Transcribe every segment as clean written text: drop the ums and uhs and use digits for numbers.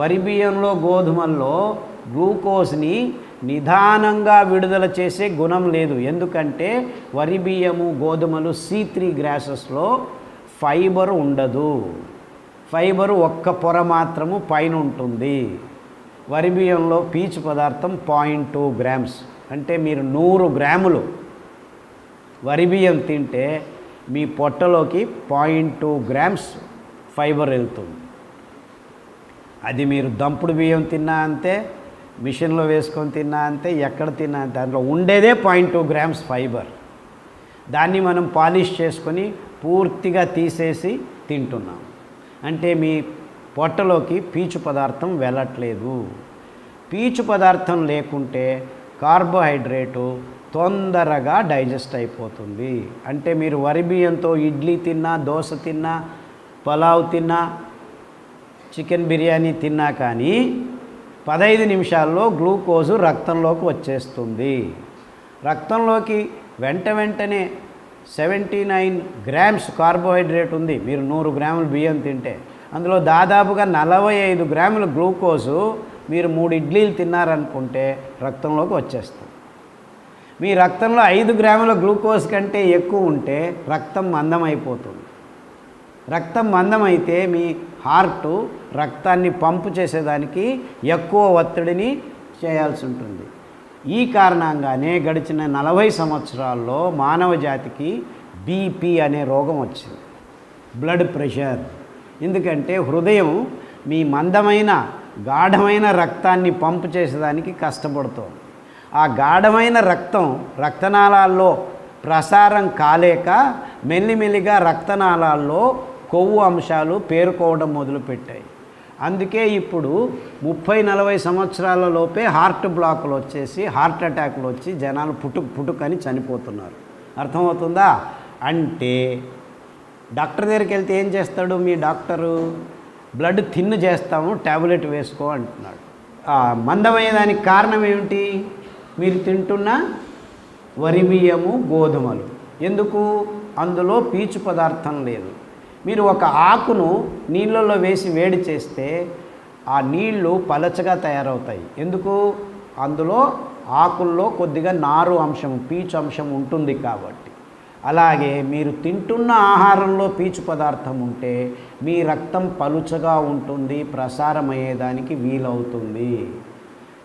వరి బియ్యంలో గోధుమల్లో గ్లూకోజ్ని నిదానంగా విడుదల చేసే గుణం లేదు. ఎందుకంటే వరి బియ్యము గోధుమలు C3 గ్రాసెస్లో ఫైబర్ ఉండదు. ఫైబరు ఒక్క పొర మాత్రము పైన ఉంటుంది. వరి బియ్యంలో పీచు పదార్థం 0.2 గ్రామ్స్. అంటే మీరు 100 గ్రాములు వరి బియ్యం తింటే మీ పొట్టలోకి 0.2 గ్రామ్స్ ఫైబర్ వెళ్తుంది. అది మీరు దంపుడు బియ్యం తిన్నా అంతే, మిషన్లో వేసుకొని తిన్నా అంతే, ఎక్కడ తిన్నా అంతే. దాంట్లో ఉండేదే 0.2 గ్రామ్స్ ఫైబర్. దాన్ని మనం పాలిష్ చేసుకొని పూర్తిగా తీసేసి తింటున్నాం. అంటే మీ పొట్టలోకి పీచు పదార్థం వెళ్ళట్లేదు. పీచు పదార్థం లేకుంటే కార్బోహైడ్రేటు తొందరగా డైజెస్ట్ అయిపోతుంది. అంటే మీరు వరి బియ్యంతో ఇడ్లీ తిన్నా, దోశ తిన్నా, పలావ్ తిన్నా, చికెన్ బిర్యానీ తిన్నా కానీ 15 నిమిషాల్లో గ్లూకోజు రక్తంలోకి వచ్చేస్తుంది. రక్తంలోకి వెంటనే 79 గ్రామ్స్ కార్బోహైడ్రేట్ ఉంది. మీరు 100 గ్రాములు బియ్యం తింటే అందులో దాదాపుగా 45 గ్రాముల గ్లూకోజు మీరు 3 ఇడ్లీలు తిన్నారనుకుంటే రక్తంలోకి వచ్చేస్తుంది. మీ రక్తంలో 5 గ్రాముల గ్లూకోజ్ కంటే ఎక్కువ ఉంటే రక్తం మందమైపోతుంది. రక్తం మందమైతే మీ హార్టు రక్తాన్ని పంపు చేసేదానికి ఎక్కువ ఒత్తిడిని చేయాల్సి ఉంటుంది. ఈ కారణంగానే గడిచిన 40 సంవత్సరాల్లో మానవ జాతికి బీపీ అనే రోగం వచ్చింది, బ్లడ్ ప్రెషర్. ఎందుకంటే హృదయం మీ మందమైన గాఢమైన రక్తాన్ని పంపు చేసేదానికి కష్టపడుతోంది. ఆ గాఢమైన రక్తం రక్తనాళాల్లో ప్రసారం కాలేక మెల్లిమెల్లిగా రక్తనాళాల్లో కొవ్వు అంశాలు పేరుకోవడం మొదలుపెట్టాయి. అందుకే ఇప్పుడు 30-40 సంవత్సరాల లోపే హార్ట్ బ్లాకులు వచ్చేసి హార్ట్ అటాక్లు వచ్చి జనాలు పుట్టుకని చనిపోతున్నారు. అర్థమవుతుందా? అంటే డాక్టర్ దగ్గరికి వెళ్తే ఏం చేస్తాడు మీ డాక్టరు? బ్లడ్ థిన్ చేస్తాము, ట్యాబ్లెట్ వేసుకో అంటున్నాడు. మందమయ్యేదానికి కారణం ఏమిటి? మీరు తింటున్న వరి బియ్యము గోధుమలు. ఎందుకు? అందులో పీచు పదార్థం లేదు. మీరు ఒక ఆకును నీళ్ళల్లో వేసి వేడి చేస్తే ఆ నీళ్లు పలచగా తయారవుతాయి. ఎందుకు? అందులో ఆకుల్లో కొద్దిగా నారు అంశం, పీచు అంశం ఉంటుంది కాబట్టి. అలాగే మీరు తింటున్న ఆహారంలో పీచు పదార్థం ఉంటే మీ రక్తం పలుచగా ఉంటుంది, ప్రసారమయ్యేదానికి వీలవుతుంది.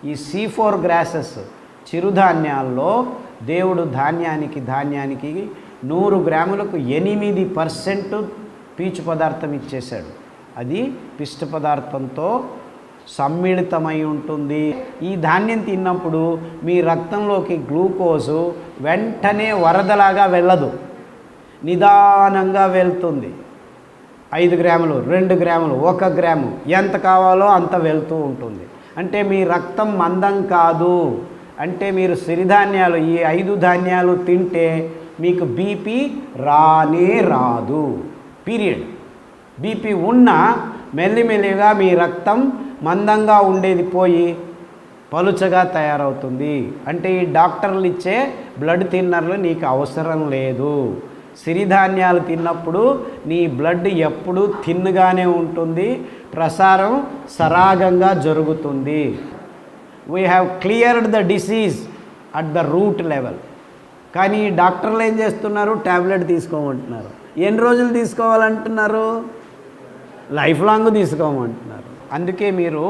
ఈ C4 గ్రాసెస్ చిరుధాన్యాల్లో దేవుడు ధాన్యానికి 100 గ్రాములకు 8% పీచు పదార్థం ఇచ్చేశాడు. అది పిష్ట పదార్థంతో సమ్మిళితమై ఉంటుంది. ఈ ధాన్యం తిన్నప్పుడు మీ రక్తంలోకి గ్లూకోజు వెంటనే వరదలాగా వెళ్ళదు, నిదానంగా వెళ్తుంది. 5 గ్రాములు, 2 గ్రాములు, 1 గ్రాము, ఎంత కావాలో అంత వెళ్తూ ఉంటుంది. అంటే మీ రక్తం మందం కాదు. అంటే మీరు సిరిధాన్యాలు ఈ 5 ధాన్యాలు తింటే మీకు బీపీ రానే రాదు, పీరియడ్. బీపీ ఉన్నా మెల్లిమెల్లిగా మీ రక్తం మందంగా ఉండేది పోయి పలుచగా తయారవుతుంది. అంటే ఈ డాక్టర్లు ఇచ్చే బ్లడ్ థిన్నర్లు నీకు అవసరం లేదు. సిరిధాన్యాలు తిన్నప్పుడు నీ బ్లడ్ ఎప్పుడూ థిన్గానే ఉంటుంది, ప్రసారం సరాగంగా జరుగుతుంది. We have cleared the disease at the root level. కానీ డాక్టర్లు ఏం చేస్తున్నారు? ట్యాబ్లెట్ తీసుకోమంటున్నారు. ఎన్ని రోజులు తీసుకోవాలంటున్నారు? Life long తీసుకోమంటున్నారు. అందుకే మీరు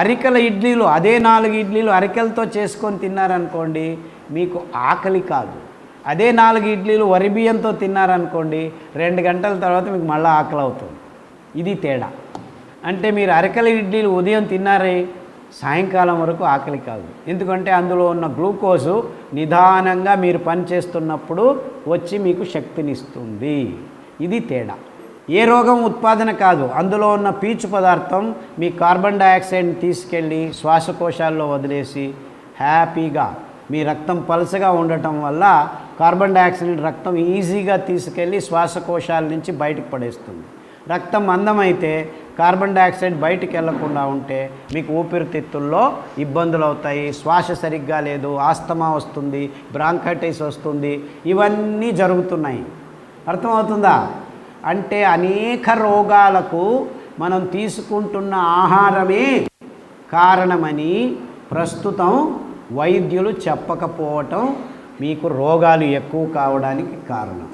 అరికల ఇడ్లీలు, అదే 4 ఇడ్లీలు అరికలతో చేసుకొని తిన్నారనుకోండి, మీకు ఆకలి కాదు. అదే 4 ఇడ్లీలు వరి బియ్యంతో తిన్నారనుకోండి, 2 గంటల తర్వాత మీకు మళ్ళీ ఆకలి అవుతుంది. ఇది తేడా. అంటే మీరు అరికల ఇడ్లీలు ఉదయం తిన్నారే, సాయంకాలం వరకు ఆకలి కాదు. ఎందుకంటే అందులో ఉన్న గ్లూకోజు నిదానంగా మీరు పని చేస్తున్నప్పుడు వచ్చి మీకు శక్తినిస్తుంది. ఇది తేడా. ఏ రోగం ఉత్పాదన కాదు, అందులో ఉన్న పీచు పదార్థం మీ కార్బన్ డయాక్సైడ్ని తీసుకెళ్ళి శ్వాసకోశాల్లో వదిలేసి హ్యాపీగా మీ రక్తం పలసగా ఉండటం వల్ల కార్బన్ డయాక్సైడ్ రక్తం ఈజీగా తీసుకెళ్ళి శ్వాసకోశాల నుంచి బయటకు పడేస్తుంది. రక్తం మందమైతే కార్బన్ డయాక్సైడ్ బయటికి వెళ్లకుండా ఉంటే మీకు ఊపిరితిత్తుల్లో ఇబ్బందులు అవుతాయి, శ్వాస సరిగ్గా లేదు, ఆస్తమా వస్తుంది, బ్రాంకైటిస్ వస్తుంది, ఇవన్నీ జరుగుతున్నాయి. అర్థమవుతుందా? అంటే అనేక రోగాలకు మనం తీసుకుంటున్న ఆహారమే కారణమని ప్రస్తుతం వైద్యులు చెప్పకపోవటం మీకు రోగాలు ఎక్కువ కావడానికి కారణం.